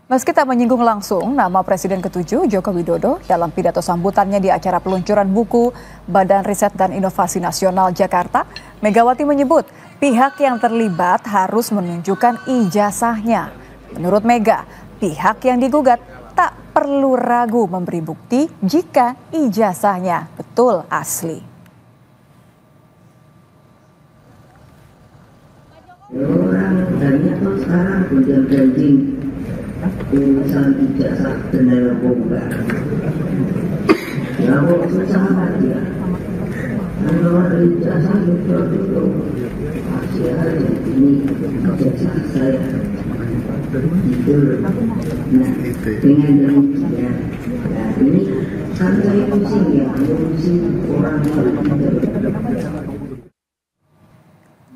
Meski tak menyinggung langsung nama Presiden ke-7 Joko Widodo dalam pidato sambutannya di acara peluncuran buku Badan Riset dan Inovasi Nasional Jakarta, Megawati menyebut pihak yang terlibat harus menunjukkan ijazahnya. Menurut Mega, pihak yang digugat tak perlu ragu memberi bukti jika ijazahnya betul asli. Orang banyak tuh sekarang udah branding urusan ijazah dan narkoba. Ya kok susah aja. Kalau ada ijazah dulu masih ada ini ijazah saya. Itu. Nah, dengan demikian, nah ini kan saya pusing ya, pusing orang.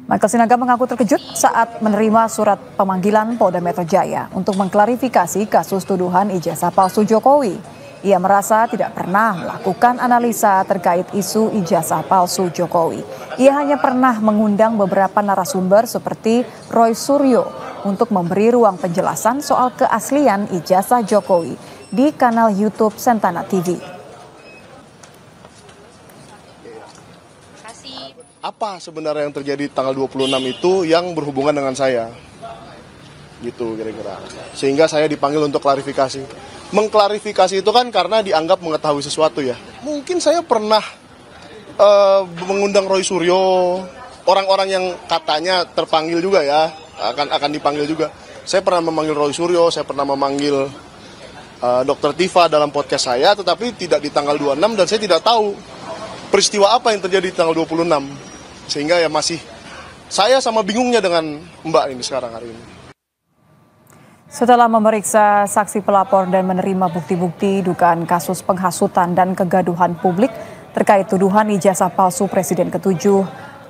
Michael Sinaga mengaku terkejut saat menerima surat pemanggilan Polda Metro Jaya untuk mengklarifikasi kasus tuduhan ijazah palsu Jokowi. Ia merasa tidak pernah melakukan analisa terkait isu ijazah palsu Jokowi. Ia hanya pernah mengundang beberapa narasumber seperti Roy Suryo untuk memberi ruang penjelasan soal keaslian ijazah Jokowi di kanal YouTube Sentana TV. Apa sebenarnya yang terjadi tanggal 26 itu yang berhubungan dengan saya, gitu kira-kira. Sehingga saya dipanggil untuk klarifikasi. Mengklarifikasi itu kan karena dianggap mengetahui sesuatu ya. Mungkin saya pernah mengundang Roy Suryo, orang-orang yang katanya terpanggil juga ya, akan dipanggil juga. Saya pernah memanggil Roy Suryo, saya pernah memanggil Dr. Tifa dalam podcast saya, tetapi tidak di tanggal 26 dan saya tidak tahu peristiwa apa yang terjadi di tanggal 26. Sehingga ya masih saya sama bingungnya dengan Mbak ini sekarang hari ini. Setelah memeriksa saksi pelapor dan menerima bukti-bukti dugaan kasus penghasutan dan kegaduhan publik terkait tuduhan ijazah palsu Presiden ke-7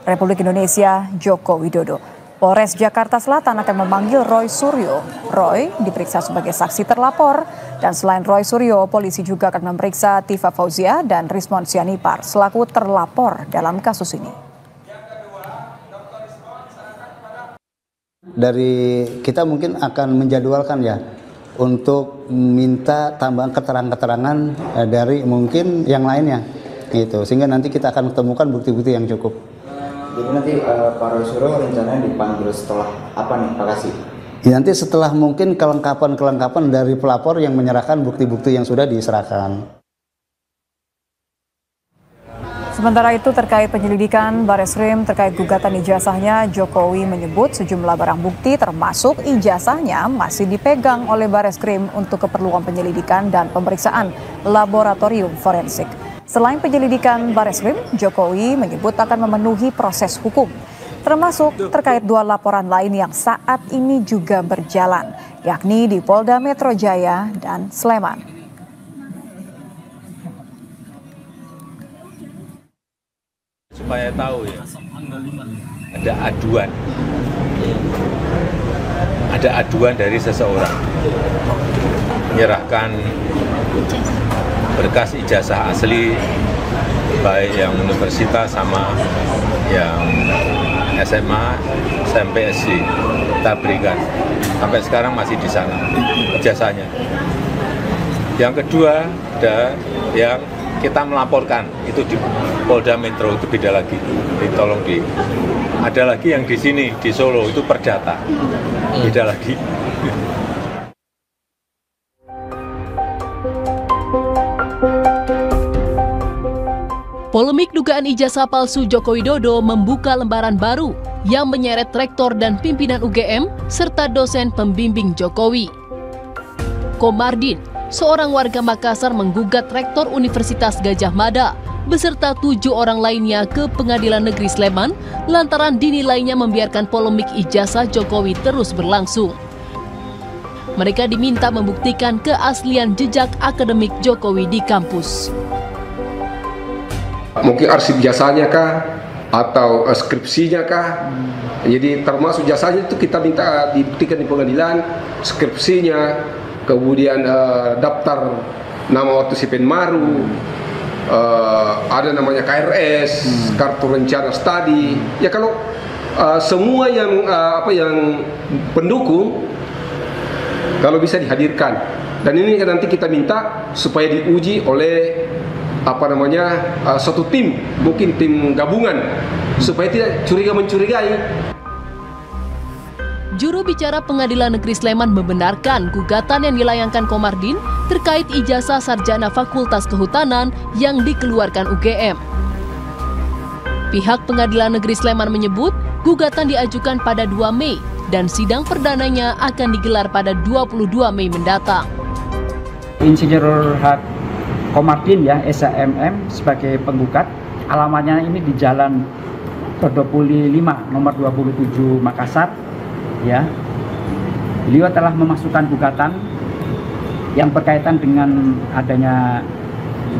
Republik Indonesia Joko Widodo, Polres Jakarta Selatan akan memanggil Roy Suryo. Roy diperiksa sebagai saksi terlapor dan selain Roy Suryo, polisi juga akan memeriksa Tifa Fauzia dan Rismon Sianipar selaku terlapor dalam kasus ini. Dari kita mungkin akan menjadwalkan ya untuk minta tambahan keterangan-keterangan dari mungkin yang lainnya gitu, sehingga nanti kita akan temukan bukti-bukti yang cukup. Jadi nanti Pak Roy Suryo rencananya dipanggil setelah apa nih Pak Kasih? Ya, nanti setelah mungkin kelengkapan dari pelapor yang menyerahkan bukti-bukti yang sudah diserahkan. Sementara itu terkait penyelidikan Bareskrim terkait gugatan ijazahnya, Jokowi menyebut sejumlah barang bukti termasuk ijazahnya masih dipegang oleh Bareskrim untuk keperluan penyelidikan dan pemeriksaan laboratorium forensik. Selain penyelidikan Bareskrim, Jokowi menyebut akan memenuhi proses hukum, termasuk terkait 2 laporan lain yang saat ini juga berjalan, yakni di Polda Metro Jaya dan Sleman. Supaya tahu ya, ada aduan dari seseorang menyerahkan berkas ijazah asli baik yang universitas sama yang SMA, SMP, SD kita berikan sampai sekarang masih di sana ijazahnya. Yang kedua ada yang kita melaporkan itu di Polda Metro, itu beda lagi. Tolong ada lagi yang di sini di Solo itu perdata, beda lagi. Polemik dugaan ijazah palsu Joko Widodo membuka lembaran baru yang menyeret rektor dan pimpinan UGM serta dosen pembimbing Jokowi. Komardin, seorang warga Makassar, menggugat rektor Universitas Gadjah Mada beserta 7 orang lainnya ke Pengadilan Negeri Sleman lantaran dinilainya membiarkan polemik ijazah Jokowi terus berlangsung. Mereka diminta membuktikan keaslian jejak akademik Jokowi di kampus. Mungkin arsip jasanya kah atau skripsinya kah? Jadi termasuk jasanya itu kita minta dibuktikan di pengadilan, skripsinya, kemudian daftar nama waktu si Penmaru, ada namanya KRS, kartu rencana studi. Ya kalau semua yang yang pendukung kalau bisa dihadirkan, dan ini nanti kita minta supaya diuji oleh satu tim, mungkin tim gabungan, supaya tidak curiga-mencurigai. Juru bicara Pengadilan Negeri Sleman membenarkan gugatan yang dilayangkan Komardin terkait ijazah sarjana Fakultas Kehutanan yang dikeluarkan UGM. Pihak Pengadilan Negeri Sleman menyebut gugatan diajukan pada 2 Mei dan sidang perdananya akan digelar pada 22 Mei mendatang. Insinyur Komardin ya, SHMM sebagai penggugat, alamatnya ini di Jalan Todopuli 5 nomor 27 Makassar. Ya, beliau telah memasukkan gugatan yang berkaitan dengan adanya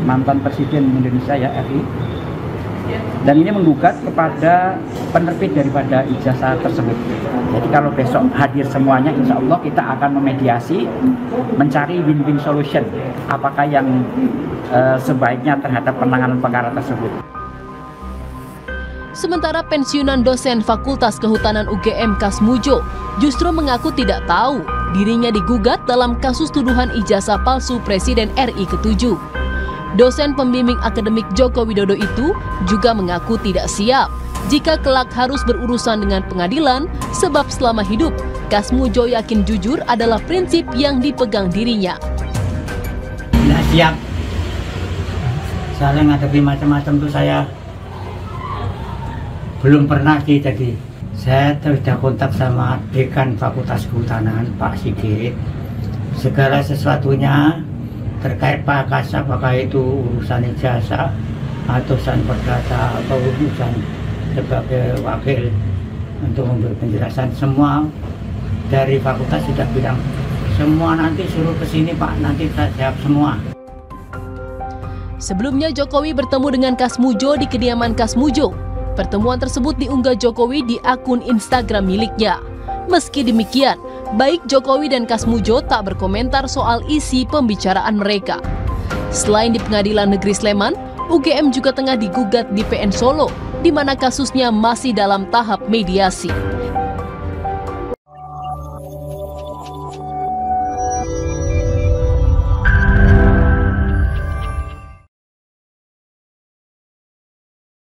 mantan Presiden Indonesia ya, RI, dan ini menggugat kepada penerbit daripada ijazah tersebut. Jadi kalau besok hadir semuanya, insya Allah kita akan memediasi, mencari win-win solution, apakah yang sebaiknya terhadap penanganan perkara tersebut. Sementara pensiunan dosen Fakultas Kehutanan UGM Kasmujo justru mengaku tidak tahu dirinya digugat dalam kasus tuduhan ijazah palsu Presiden RI ke-7. Dosen pembimbing akademik Joko Widodo itu juga mengaku tidak siap jika kelak harus berurusan dengan pengadilan, sebab selama hidup Kasmujo yakin jujur adalah prinsip yang dipegang dirinya. Tidak siap. Saya ngadepi macam-macam tuh saya belum pernah sih. Tadi saya sudah kontak sama Dekan Fakultas Kehutanan Pak Sigit, segala sesuatunya terkait Pak Kas, apakah itu urusan ijazah atau urusan perdata atau urusan sebagai wakil untuk memberi penjelasan, semua dari fakultas sudah bilang semua nanti suruh ke sini Pak, nanti kita jawab semua. Sebelumnya Jokowi bertemu dengan Kasmujo di kediaman Kasmujo. Pertemuan tersebut diunggah Jokowi di akun Instagram miliknya. Meski demikian, baik Jokowi dan Kasmujo tak berkomentar soal isi pembicaraan mereka. Selain di Pengadilan Negeri Sleman, UGM juga tengah digugat di PN Solo, di mana kasusnya masih dalam tahap mediasi.